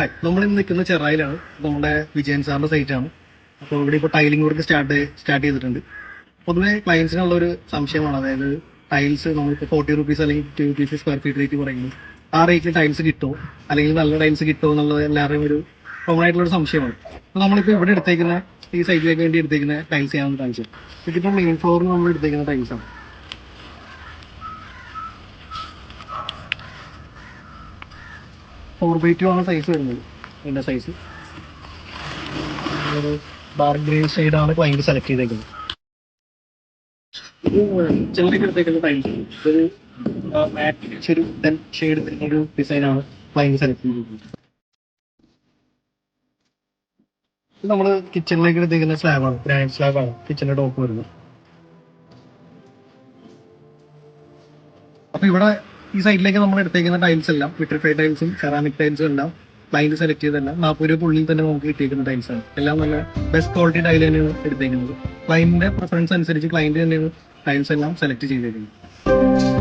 Hi, നമ്മൾ ഇന്ന് നിൽക്കുന്ന ചെറായിലാണ്. നമ്മുടെ വിജയൻ സാറിന്റെ സൈറ്റ് ആണ്. അപ്പോൾ ഇവിടെ ഇപ്പോൾ ടൈലിംഗ് വർക്ക് സ്റ്റാർട്ട് ചെയ്തിട്ടുണ്ട്. പൊതുവെ ക്ലയൻസിനുള്ള ഒരു സംശയമാണ്, അതായത് ടൈൽസ് നമ്മളിപ്പോൾ 40 അല്ലെങ്കിൽ 50 സ്ക്വയർ ഫീറ്റ് റേറ്റ് പറയുന്നത് ആ റേറ്റിൽ ടൈൽസ് കിട്ടുമോ, അല്ലെങ്കിൽ നല്ല ടൈൽസ് കിട്ടുമോ എന്നുള്ളത് എല്ലാവരുടെയും ഒരു കോമൺ ആയിട്ടുള്ള ഒരു സംശയമാണ്. അപ്പോൾ നമ്മളിപ്പോൾ ഇവിടെ എടുത്തേക്കുന്ന ഈ സൈറ്റിലേക്ക് വേണ്ടി എടുത്തേക്കുന്ന ടൈൽസ് ചെയ്യാൻ കാണിച്ചത്. ഇതിപ്പോൾ മെയിൻ ഫ്ലോറിൽ നമ്മൾ എടുത്തേക്കുന്ന ടൈൽസാണ്. 4x2 ആണ് സൈസ് വരുന്നത്. ഇതിന്റെ സൈസ് ഡാർക്ക് ഗ്രേ ഷെയ്ഡാണ് ക്ലൈന്റ് സെലക്ട് ചെയ്തേക്കുന്നത്. ഇത് കിച്ചണിലേക്ക് എടുത്തേക്കുന്ന ടൈൽസ് ഒരു മാറ്റ് ഒരു ഷെയ്ഡ് ഒരു ഡിസൈനാണ് ക്ലൈന്റ് സെലക്ട് ചെയ്തിരിക്കുന്നത്. ഇത് നമ്മൾ കിച്ചണിലേക്ക് എടുത്തേക്കുന്ന സ്ലാബാണ്, ഗ്രാനൈറ്റ് സ്ലാബാണ് കിച്ചണിന്റെ ടോപ്പ് വരുന്നത്. അപ്പൊ ഇവിടെ ഈ സൈഡിലേക്ക് നമ്മൾ എടുത്തേക്കുന്ന ടൈൽസ് എല്ലാം വിട്രിഫൈഡ് ടൈൽസും സെറാമിക് ടൈൽസും എല്ലാം ക്ലൈന്റ് സെലക്ട് ചെയ്തല്ല 40 രൂപ ഉള്ളിൽ തന്നെ നമുക്ക് കിട്ടിയിരിക്കുന്ന ടൈൽസ് ആണ്. എല്ലാം നല്ല ബെസ്റ്റ് ക്വാളിറ്റി ടൈൽ തന്നെയാണ് എടുത്തേക്കുന്നത്. ക്ലൈന്റിന്റെ പ്രിഫറൻസ് അനുസരിച്ച് ക്ലൈന്റ് തന്നെയാണ് ടൈൽസ് എല്ലാം സെലക്ട് ചെയ്തേക്കുന്നത്.